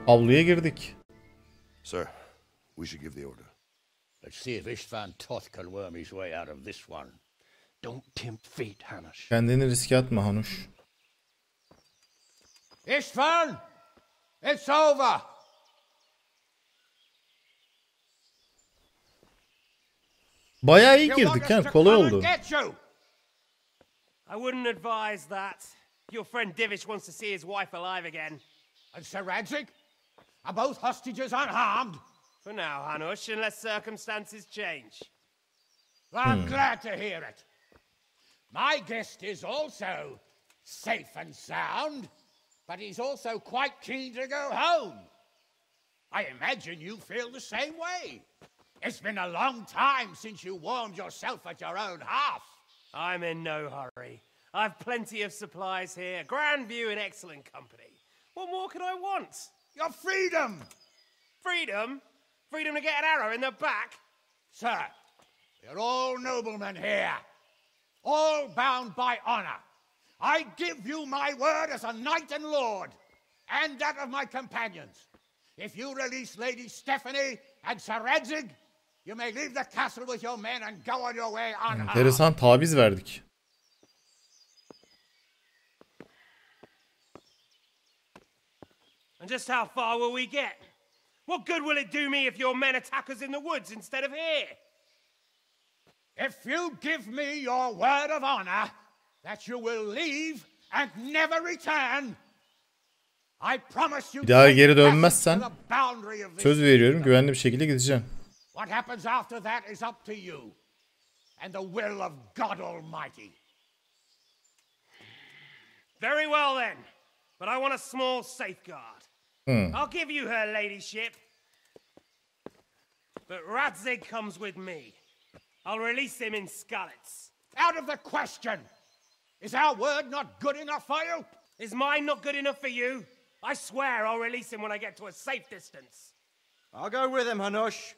Avluya girdik. Sir, we should give the order. Let's see if Istvan Toth can worm his way out of this one. Don't tempt fate, Hanush. Kendini riske atma Hanuş. Istvan! It's over! Bayağı iyi girdik ha, kolay oldu. I wouldn't advise that. Your friend Divish wants to see his wife alive again. And Sir Radzik? Are both hostages unharmed? For now, Hanush, unless circumstances change. I'm glad to hear it. My guest is also safe and sound, but he's also quite keen to go home. I imagine you feel the same way. It's been a long time since you warmed yourself at your own hearth. I'm in no hurry. I've plenty of supplies here, grand view and excellent company. What more could I want? Your freedom! Freedom? Freedom to get an arrow in the back? Sir, we're all noblemen here, all bound by honor. I give you my word as a knight and lord, and that of my companions. If you release Lady Stephanie and Sir Radzik, you may leave the castle with your men and go on your way unharmed. Enteresan, taviz verdik. And just how far will we get? What good will it do me if your men attack us in the woods instead of here? If you give me your word of honor that you will leave and never return, I promise you. Bir daha geri dönmezsen söz veriyorum, güvenli bir şekilde gideceğim. What happens after that is up to you and the will of God Almighty. Very well then, but I want a small safeguard. I'll give you her ladyship, but Radzik comes with me. I'll release him in Skalitz. Out of the question. Is our word not good enough for you? Is mine not good enough for you? I swear I'll release him when I get to a safe distance. I'll go with him, Hanush.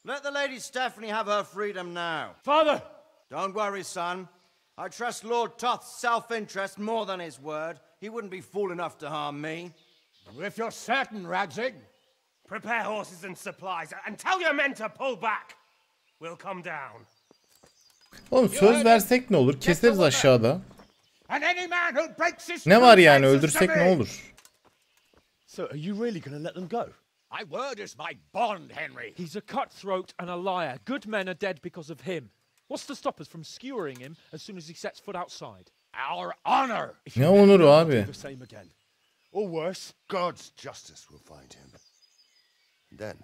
Let the Lady Stephanie have her freedom now. Father! Don't worry, son. I trust Lord Toth's self-interest more than his word. He wouldn't be fool enough to harm me. If you're certain, Radzik. Prepare horses and supplies, and tell your men to pull back. We'll come down. Oğlum söz versek ne olur? Keseriz aşağıda. Ne var yani, öldürsek ne olur? So are you really going to let them go? My word is my bond, Henry. He's a cutthroat and a liar. Good men are dead because of him. What's to stop us from skewering him as soon as he sets foot outside? Our honor. Ne onuru abi? The same again. Or worse. God's justice will find him. Then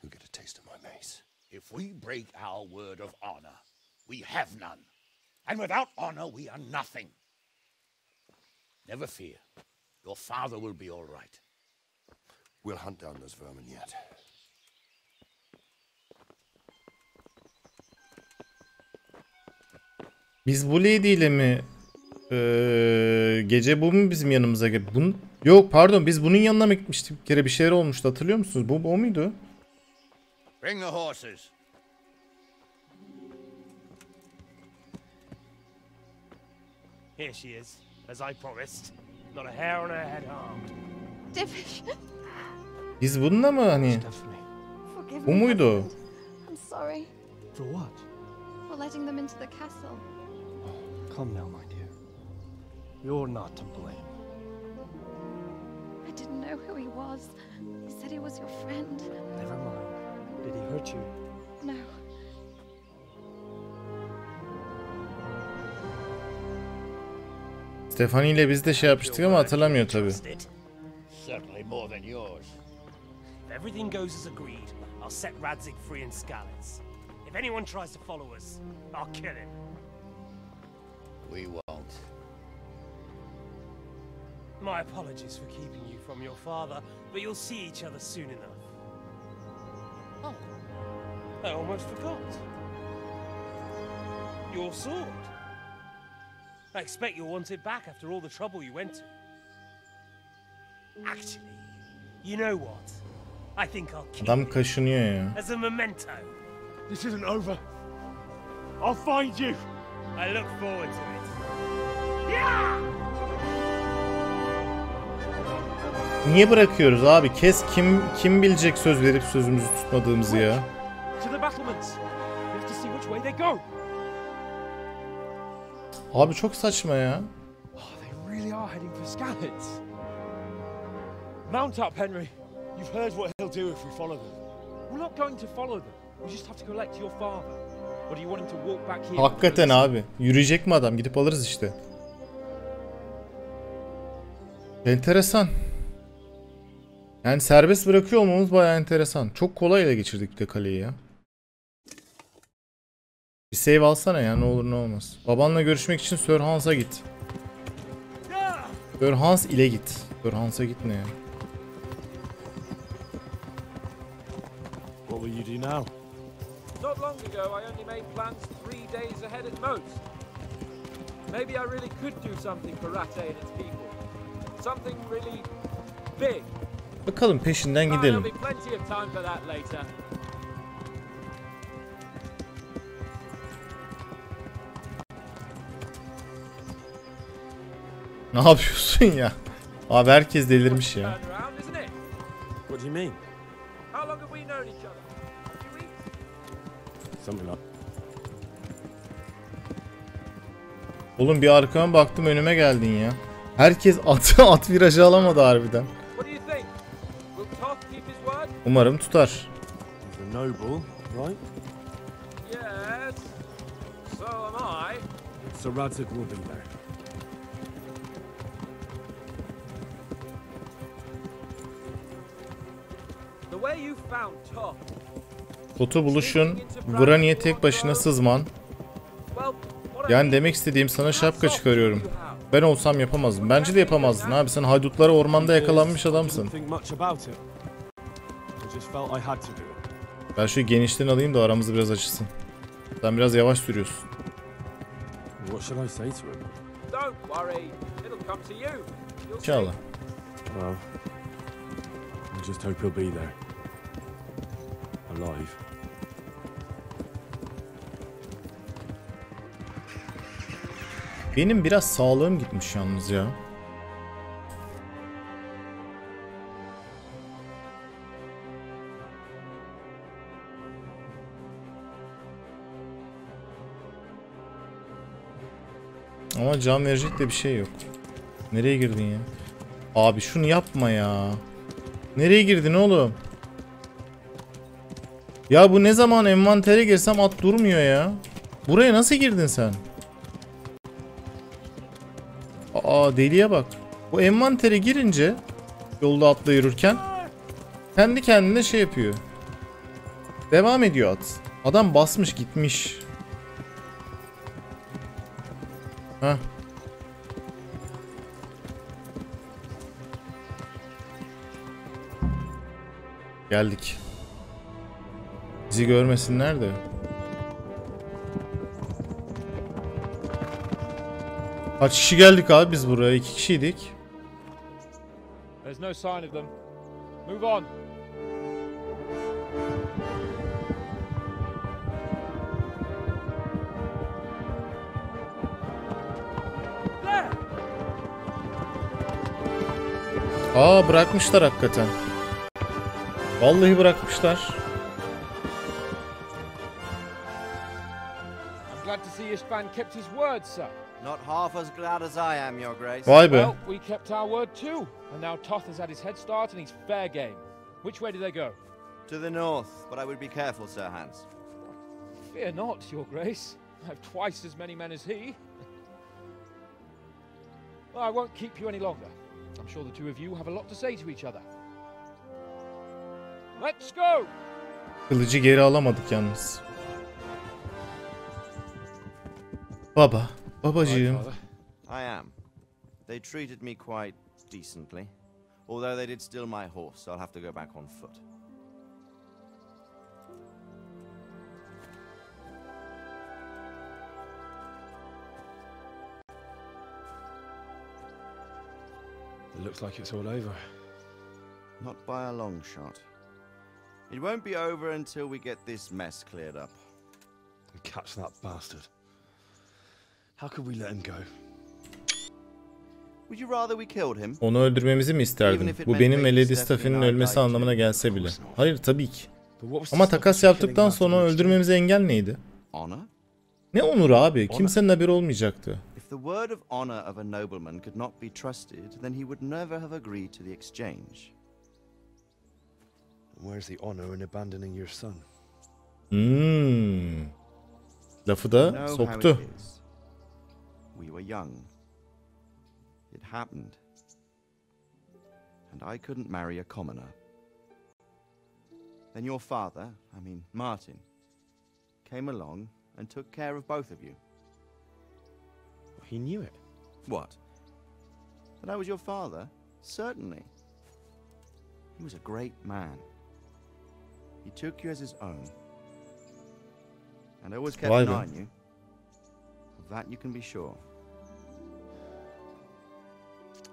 he'll get a taste of my mace. If we break our word of honor, we have none. And without honor, we are nothing. Never fear. Your father will be all right. We'll hunt down those vermin yet. Biz bu lady ile mi gece bu mu bizim yanımıza geldi? Yok pardon, biz bunun yanına mı gitmiştik? Bir kere bir şeyler olmuştu, hatırlıyor musunuz? Bu o muydu? Bring the horses. Here she is, as I promised. Not a hair on her head harmed. Divish. Biz bununla mı hani? Bu muydu? I'm sorry. For what? For letting them into the castle. Come now, my dear. You're not to blame. I didn't know who he was. He said he was your friend. Never mind. Did he hurt you? No. Stephanie ile biz de şey yapmıştık ama hatırlamıyor tabii. Certainly more than yours. If everything goes as agreed, I'll set Radzik free in Skalitz. If anyone tries to follow us, I'll kill him. We won't. My apologies for keeping you from your father, but you'll see each other soon enough. Oh, I almost forgot. Your sword. I expect you'll want it back after all the trouble you went to. Actually, you know what? I think I'll keep Adam kaşınıyor ya. As a memento. This isn't over. I'll find you. I look forward to it. Yeah! Niye bırakıyoruz abi? Kim bilecek söz verip sözümüzü tutmadığımızı ya? To the battlements. We have to see which way they go. Abi çok saçma ya. Oh, they really are heading for Skalitz. Mount up, Henry. You've heard what he'll do if we follow them. We're not going to follow them. We just have to collect your father. Or do you want him to walk back here? Hakikaten abi. Yürüyecek mi adam? Gidip alırız işte. Enteresan. Yani serbest bırakıyor olmamız bayağı enteresan. Çok kolay ele geçirdik bir de kaleyi ya. Bir save alsana ya, ne olur ne olmaz. Babanla görüşmek için Sir Hans'a git. Sir Hans ile git. Sir Hans'a git ne ya? What will you do now? Not long ago, I only made plans 3 days ahead at most. Maybe I really could do something for Rate and its people. Something really big. Bakalım peşinden gidelim. There'll be plenty of time for that later. Ne yapıyorsun ya? Abi herkes delirmiş ya. Turn around, isn't it? What do you mean? How long have we known each other? A few weeks? Something like... Oğlum bir arkama baktım, önüme geldin ya. Herkes at virajı alamadı harbiden. What do you think? Will Toth keep his word? Umarım tutar. He's a noble, right? Yes. So am I. So Radzig will be there. The way you found Toth. Totu buluşun. Vrani'ye tek başına sızman. Well, what Yani demek istediğim, sana şapka çıkarıyorum. Ben olsam yapamazdım. Bence de yapamazdın abi. Sen haydutlara ormanda yakalanmış adamsın. Ben şu genişten alayım da aramızı biraz açılsın. Sen biraz yavaş sürüyorsun. What should I say to him? Don't worry. It'll come to you. You'll see. İnşallah. Well, I just hope he'll be there. Alive. Benim biraz sağlığım gitmiş yalnız ya. Ama can verecek de bir şey yok. Nereye girdin ya? Abi şunu yapma ya. Nereye girdin oğlum? Ya bu ne zaman envantere girsem at durmuyor ya. Buraya nasıl girdin sen? Aa, deliye bak. Bu envantere girince yolda atla yürürken kendi kendine şey yapıyor. Devam ediyor at. Adam basmış gitmiş. Heh. Geldik. Bizi görmesinler de. Kaç kişi geldik abi biz buraya? 2 kişiydik. There's no sign of them. Move on. There. Aa, bırakmışlar hakikaten. Vallahi bırakmışlar. I'm glad to see Ishban kept his word, sir. Not half as glad as I am, Your Grace. Vay be. Well, we kept our word too. And now Toth has had his head start and he's fair game. Which way do they go? To the north, but I would be careful, Sir Hans. Fear not, Your Grace. I have twice as many men as he. Well, I won't keep you any longer. I'm sure the two of you have a lot to say to each other. Let's go! Kılıcı geri alamadık yalnız. Baba, babacığım. I am. They treated me quite decently. Although they did steal my horse, so I'll have to go back on foot. It looks like it's all over. Not by a long shot. It won't be over until we get this mess cleared up. And catch that bastard. How could we let him go? Would you rather we killed him? Onu öldürmemizi mi isterdin? Bu benim ve Lady Stephen'in ölmesi anlamına gelse bile. Hayır tabii ki. Ama takas yaptıktan sonra öldürmemize engel neydi? Honor? Ne onuru abi? Kimsenin haberi olmayacaktı. If the word of honor of a nobleman could not be trusted, then he would never have agreed to the exchange. Where's the honor in abandoning your son? Lafı da soktu. We were young. It happened. And I couldn't marry a commoner. Then your father, Martin, came along and took care of both of you. He knew it. What? That I was your father? Certainly. He was a great man. He took you as his own. And I always kept an eye on you. Of that you can be sure.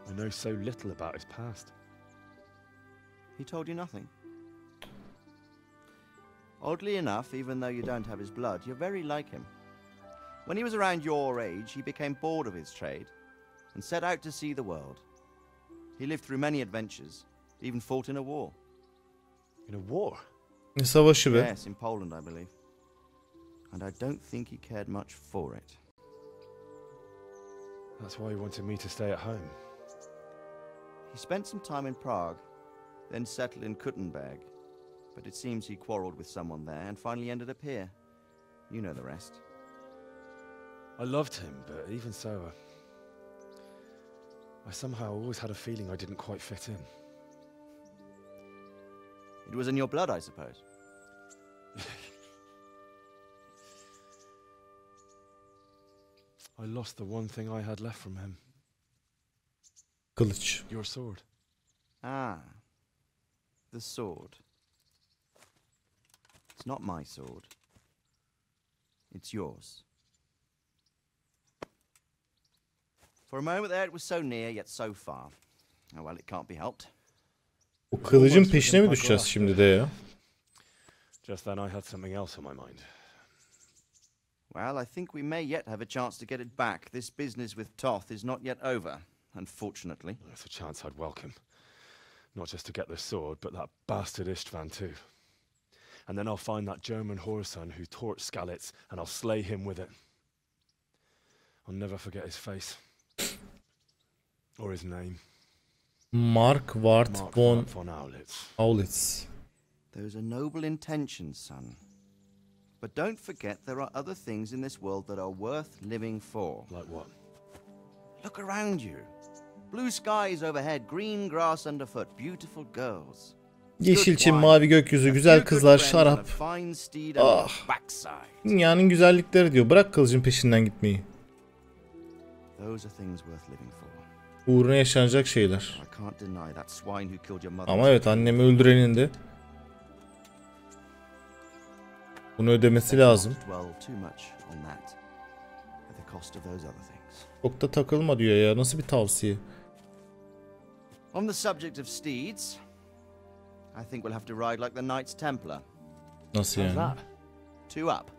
I know so little about his past. He told you nothing? Oddly enough, even though you don't have his blood, you're very like him. When he was around your age, he became bored of his trade and set out to see the world. He lived through many adventures, even fought in a war. In a war? Ne savaşı be? Yes, in Poland, I believe. And I don't think he cared much for it. That's why he wanted me to stay at home. He spent some time in Prague, then settled in Kuttenberg. But it seems he quarreled with someone there and finally ended up here. You know the rest. I loved him, but even so, I somehow always had a feeling I didn't quite fit in. It was in your blood, I suppose. I lost the one thing I had left from him. Kılıç. Your sword. Ah, the sword. It's not my sword. It's yours. For a moment there it was so near yet so far. Oh well, it can't be helped. O kılıcın peşine mi düşeceğiz şimdi de ya? Just then I had something else on my mind. Well, I think we may yet have a chance to get it back. This business with Toth is not yet over, unfortunately. That's a chance I'd welcome. Not just to get the sword, but that bastard Istvan too. And then I'll find that German whoreson who torched Skalitz, and I'll slay him with it. I'll never forget his face. Or his name. Mark Wart von Aulitz. Those are noble intentions, son. But don't forget there are other things in this world that are worth living for. Like what? Look around you. Blue skies overhead, green grass underfoot, beautiful girls. Yeşil çim, mavi gökyüzü, güzel kızlar, şarap. Ah. Dünyanın güzellikleri diyor. Bırak kılıcın peşinden gitmeyi. Uğruna yaşanacak şeyler. Ama evet, annemi öldürenin de bunu ödemesi lazım. Çok da takılma diyor ya. Nasıl bir tavsiye? On the subject of steeds, I think we'll have to ride like the Knights Templar. Nasıl yani? Two up.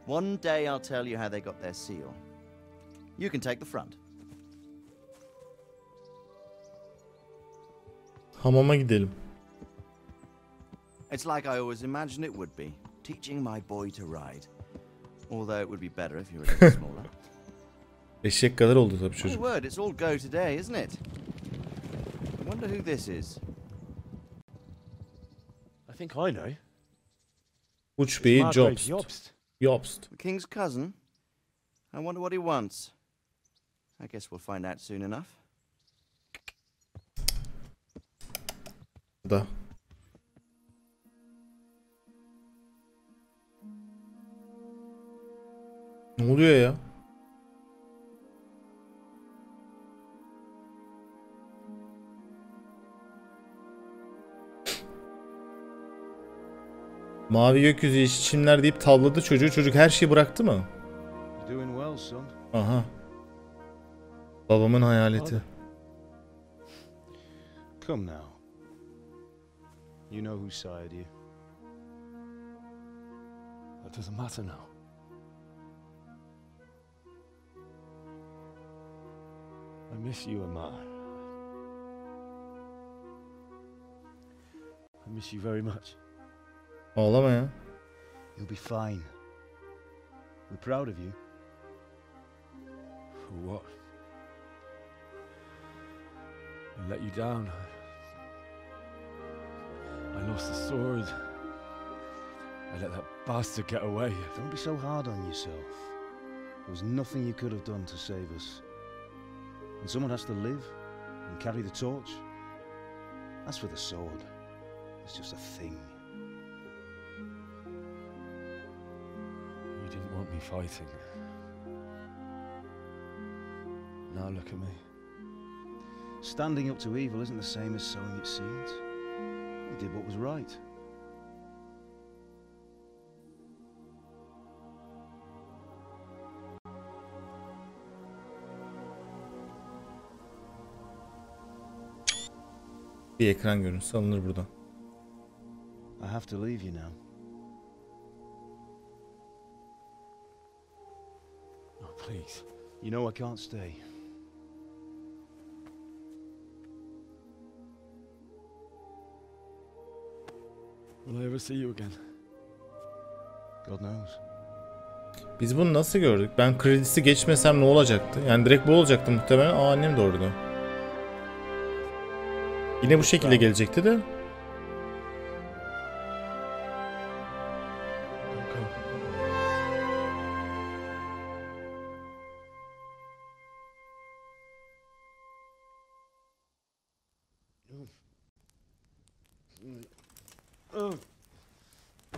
One day I'll tell you how they got their seal. You can take the front. Hamama gidelim. It's like I always imagined it would be, teaching my boy to ride. Although it would be better if you were a little smaller. Eşek kadar oldu tabii My çocuk. word, it's all go today, isn't it? I wonder who this is. I think I know. Uç Bey Jobst. Jobst. The king's cousin? I wonder what he wants. I guess we'll find out soon enough. Da. Ne oluyor ya? Mavi gökyüzü, yeşil çimler deyip tavladı çocuğu. Çocuk her şeyi bıraktı mı? Aha. Babamın hayaleti. Come now. You know whose side you. That doesn't matter now. I miss you, Amar. I miss you very much. Ağlama ya. You'll be fine. We're proud of you. For what? I let you down. I lost the sword. I let that bastard get away. Don't be so hard on yourself. There was nothing you could have done to save us. And someone has to live and carry the torch. As for the sword, it's just a thing. You didn't want me fighting. Now look at me. Standing up to evil isn't the same as sowing its seeds. You did what was right. Bir ekran görüntüsü alınır buradan. I have to leave you now. Oh, please. You know I can't stay. Will I ever see you again? God knows. Biz bunu nasıl gördük? Ben kredisi geçmesem ne olacaktı? Yani direkt bu olacaktı muhtemelen. Aa, annem doğurdu. Yine bu şekilde gelecekti de.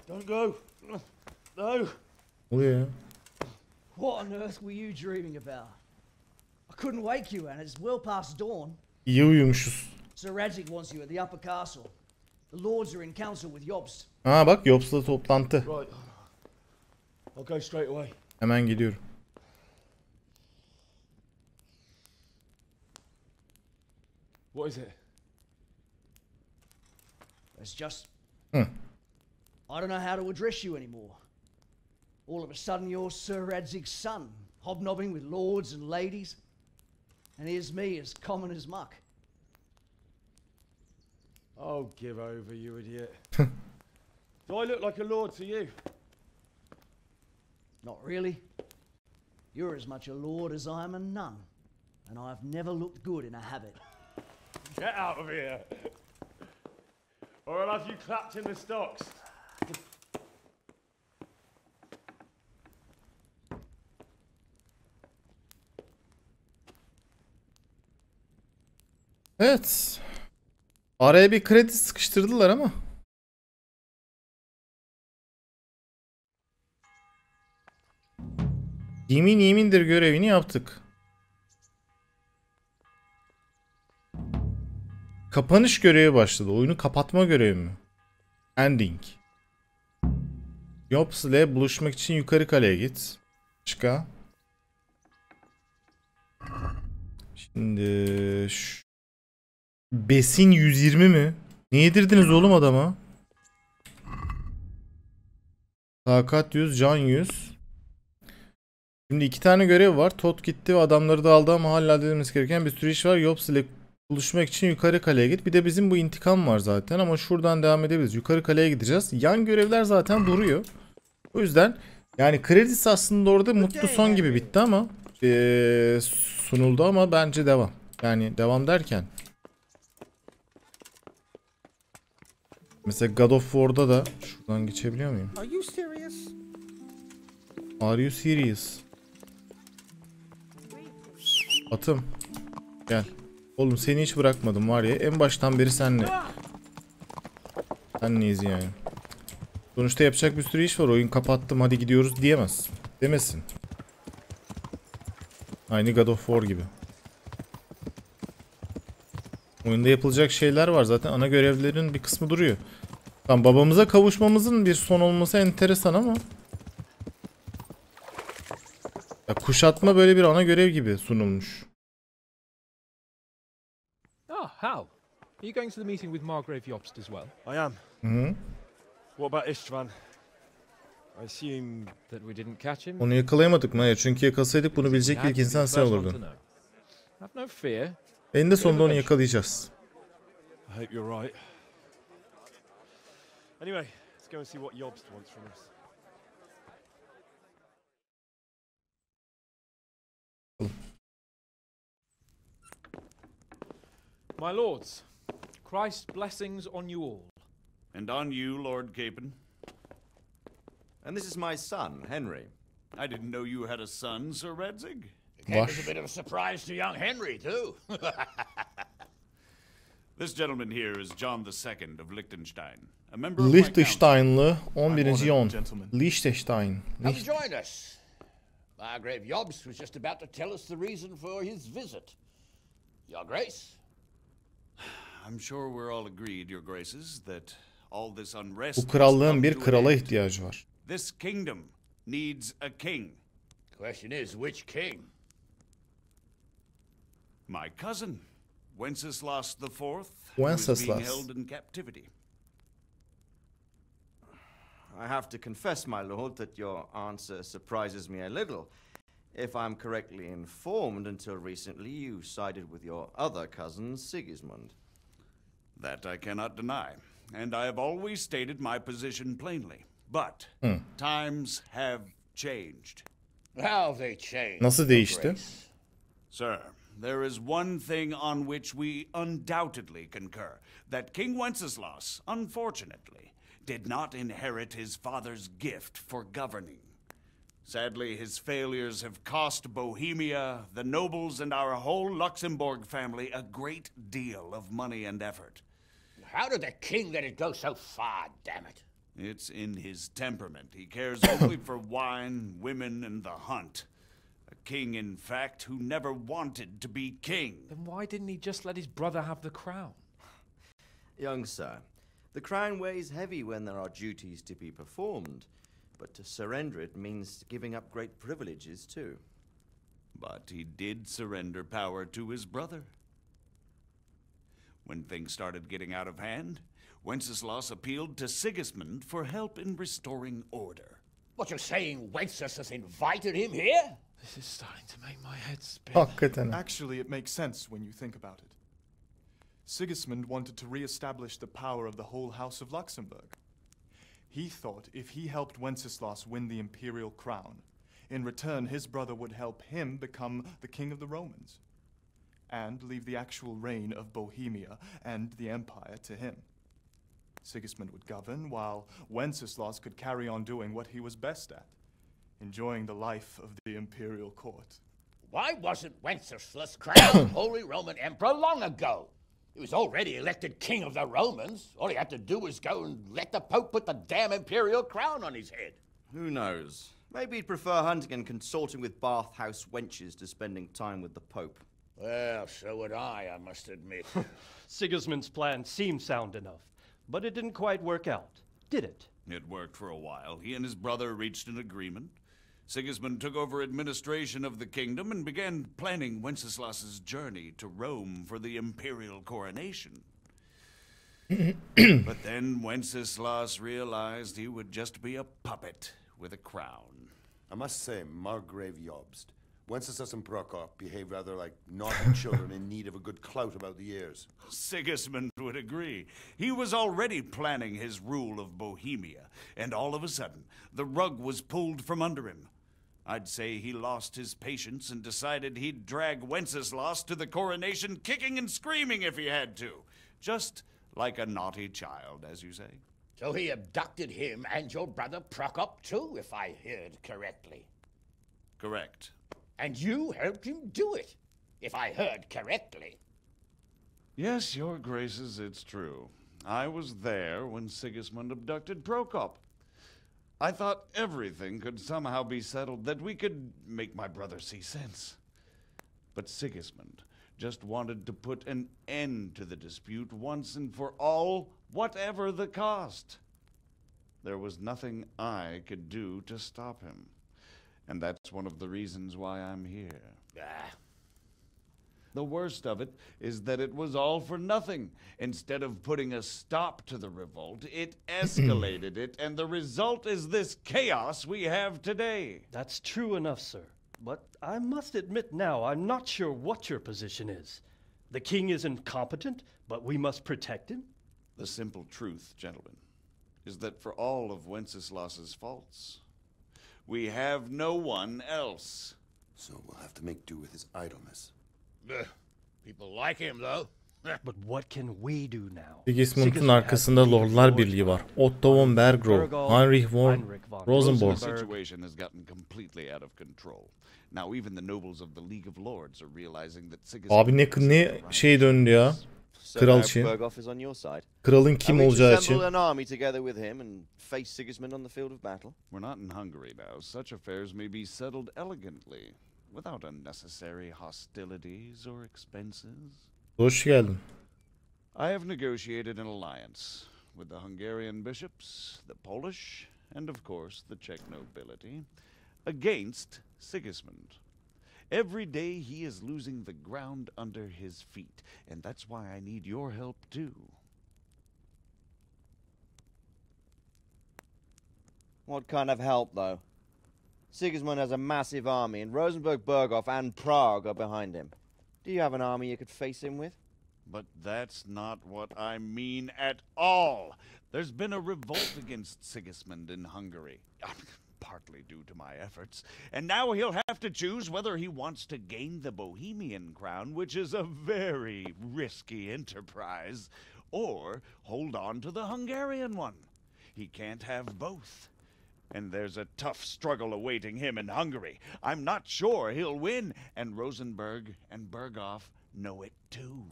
Don't go. No. Ne oluyor ya? What on earth were you dreaming about? I couldn't wake you, and it's well past dawn. İyi uyumuşuz. Sir Radzig wants you at the upper castle. The lords are in council with Jobst. Ha bak, Jobst'la toplantı. Right. I'll go straight away. Hemen gidiyorum. What is it? It's just... Hmm. I don't know how to address you anymore. All of a sudden you're Sir Radzig's son, hobnobbing with lords and ladies. And here's me as common as muck. Oh, give over, you idiot. Do I look like a lord to you? Not really. You're as much a lord as I am a nun. And I've never looked good in a habit. Get out of here! Or I'll have you clapped in the stocks. Evet. Araya bir kredi sıkıştırdılar ama. Yemindir görevini yaptık. Kapanış görevi başladı. Oyunu kapatma görevi mi? Ending. Jobs ile buluşmak için yukarı kaleye git. Başka. Şimdi besin 120 mi? Ne yedirdiniz oğlum adama? Takat 100, can 100. Şimdi 2 tane görev var. Todd gitti ve adamları da aldı ama hala halledilmesi gereken bir sürü iş var. Jobs ile buluşmak için yukarı kaleye git. Bir de bizim bu intikam var zaten ama şuradan devam edebiliriz. Yukarı kaleye gideceğiz. Yan görevler zaten duruyor. O yüzden yani kredisi aslında orada mutlu son gibi bitti ama sunuldu ama bence devam. Yani devam derken mesela God of War'da da şuradan geçebiliyor muyum? Are you serious? Are you serious? Atım. Gel. Oğlum seni hiç bırakmadım var ya. En baştan beri senle. Senleyiz yani. Sonuçta yapacak bir sürü iş var. Oyun kapattım hadi gidiyoruz diyemez. Demesin. Aynı God of War gibi. Oyunda yapılacak şeyler var. Zaten ana görevlerin bir kısmı duruyor. Tamam, babamıza kavuşmamızın bir son olması enteresan ama. Ya kuşatma böyle bir ana görev gibi sunulmuş. Ah, Hal. Are you going to the meeting with Margrave Jobst as well? I am. Hı. What about Istvan? I assume that we didn't catch him. Onu yakalayamadık mı? Hayır, çünkü yakalsaydık bunu bilecek ilk insan sen olurdun. Have no fear. Eninde sonunda onu yakalayacağız. I hope you're right. Anyway, let's go and see what Jobst wants from us. My lords, Christ's blessings on you all. And on you, Lord Capon. And this is my son, Henry. I didn't know you had a son, Sir Redzig. It came as a bit of a surprise to young Henry, too. This gentleman here is John II of Liechtenstein, a member of my council. Liechtensteinlı 11. Yon. Liechtenstein. Come join us. Margrave Jobst was just about to tell us the reason for his visit. Your Grace? I'm sure we're all agreed, Your Graces, that all this unrest. Bu krallığın bir krala ihtiyacı var. This kingdom needs a king. Question is, which king? My cousin, Wenceslas IV, Wenceslas. who is being held in captivity. I have to confess, my lord, that your answer surprises me a little. If I'm correctly informed, until recently you sided with your other cousin, Sigismund. That I cannot deny, and I have always stated my position plainly. But times have changed. How have they changed? Nasıl değişti? Sir, there is one thing on which we undoubtedly concur. That King Wenceslas, unfortunately, did not inherit his father's gift for governing. Sadly, his failures have cost Bohemia, the nobles, and our whole Luxembourg family a great deal of money and effort. How did the king let it go so far, damn it? It's in his temperament. He cares only for wine, women, and the hunt. A king, in fact, who never wanted to be king. Then why didn't he just let his brother have the crown? Young sir, the crown weighs heavy when there are duties to be performed, but to surrender it means giving up great privileges too. But he did surrender power to his brother. When things started getting out of hand, Wenceslas appealed to Sigismund for help in restoring order. What, you're saying Wenceslas invited him here? This is starting to make my head spin. Hakikaten. Actually, it makes sense when you think about it. Sigismund wanted to re-establish the power of the whole House of Luxembourg. He thought if he helped Wenceslas win the imperial crown, in return his brother would help him become the king of the Romans, and leave the actual reign of Bohemia and the empire to him. Sigismund would govern, while Wenceslas could carry on doing what he was best at, enjoying the life of the imperial court. Why wasn't Wenceslas crowned Holy Roman Emperor long ago? He was already elected king of the Romans. All he had to do was go and let the Pope put the damn imperial crown on his head. Who knows? Maybe he'd prefer hunting and consorting with bathhouse wenches to spending time with the Pope. Well, so would I must admit. Sigismund's plan seemed sound enough, but it didn't quite work out, did it? It worked for a while. He and his brother reached an agreement. Sigismund took over administration of the kingdom and began planning Wenceslas's journey to Rome for the imperial coronation. But then Wenceslas realized he would just be a puppet with a crown. I must say, Margrave Jobst, Wenceslas and Prokop behave rather like naughty children in need of a good clout about the ears. Sigismund would agree. He was already planning his rule of Bohemia, and all of a sudden, the rug was pulled from under him. I'd say he lost his patience and decided he'd drag Wenceslas to the coronation kicking and screaming if he had to. Just like a naughty child, as you say. So he abducted him and your brother Prokop too, if I heard correctly. Correct. And you helped him do it, if I heard correctly. Yes, your graces, it's true. I was there when Sigismund abducted Prokop. I thought everything could somehow be settled, that we could make my brother see sense. But Sigismund just wanted to put an end to the dispute once and for all, whatever the cost. There was nothing I could do to stop him. And that's one of the reasons why I'm here. The worst of it is that it was all for nothing. Instead of putting a stop to the revolt, it escalated it, and the result is this chaos we have today. That's true enough, sir. but I must admit now I'm not sure what your position is. The king is incompetent, but we must protect him? The simple truth, gentlemen, is that for all of Wenceslas's faults, we have no one else. So we'll have to make do with his idleness. People like him, though. But what can we do now? Sigismund'un arkasında Lordlar Birliği var. Otto von Bergrove, Heinrich von Rosenborg. The situation has gotten completely out of control. Now even the nobles of the League of Lords are realizing that Sigismund... Abi ne şey döndü ya. Kral için. Kralın kim olacağı için. Assemble an army together with him and face Sigismund on the field of battle. We're not in Hungary now. Such affairs may be settled elegantly, without unnecessary hostilities or expenses. Hoş geldin. I have negotiated an alliance with the Hungarian bishops, the Polish, and of course the Czech nobility, against Sigismund. Every day he is losing the ground under his feet, and that's why I need your help too. What kind of help, though? Sigismund has a massive army, and Rosenborg, Berghof, and Prague are behind him. Do you have an army you could face him with? But that's not what I mean at all. There's been a revolt against Sigismund in Hungary, partly due to my efforts, and now he'll have to choose whether he wants to gain the Bohemian crown, which is a very risky enterprise, or hold on to the Hungarian one. He can't have both. And there's a tough struggle awaiting him in Hungary. I'm not sure he'll win, and Rosenborg and Berghof know it too.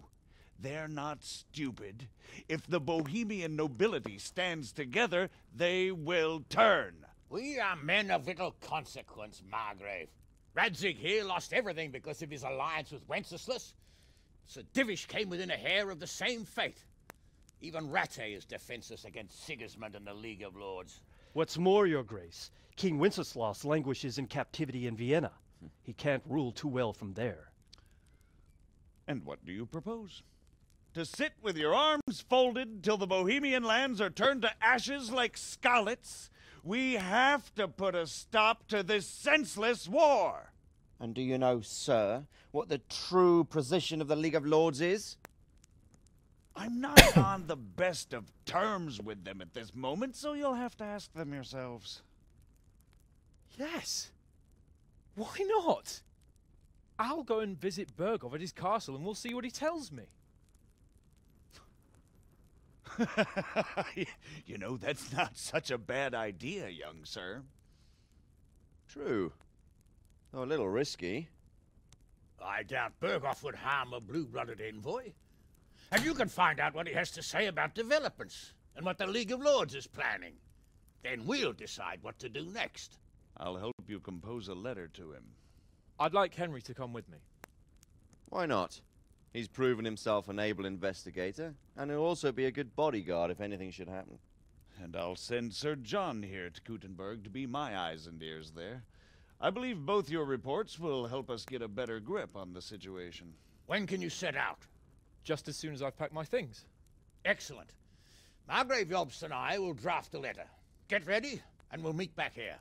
They're not stupid. If the Bohemian nobility stands together, they will turn. We are men of little consequence, Margrave. Radzig here lost everything because of his alliance with Wenceslas. Sir Divish came within a hair of the same fate. Even Rattay is defenseless against Sigismund and the League of Lords. What's more, Your Grace, King Wenceslas languishes in captivity in Vienna. He can't rule too well from there. And what do you propose? To sit with your arms folded till the Bohemian lands are turned to ashes like scarlets? We have to put a stop to this senseless war. And do you know, sir, what the true position of the League of Lords is? I'm not on the best of terms with them at this moment, so you'll have to ask them yourselves. Yes. Why not? I'll go and visit Berghof at his castle and we'll see what he tells me. You know, that's not such a bad idea, young sir. True. Though a little risky. I doubt Berghof would harm a blue-blooded envoy. And you can find out what he has to say about developments and what the League of Lords is planning. Then we'll decide what to do next. I'll help you compose a letter to him. I'd like Henry to come with me. Why not? He's proven himself an able investigator, and he'll also be a good bodyguard if anything should happen. And I'll send Sir John here to Kuttenberg to be my eyes and ears there. I believe both your reports will help us get a better grip on the situation. When can you set out? Just as soon as I've packed my things. Excellent. Margrave Jobst and I will draft the letter. Get ready, and we'll meet back here.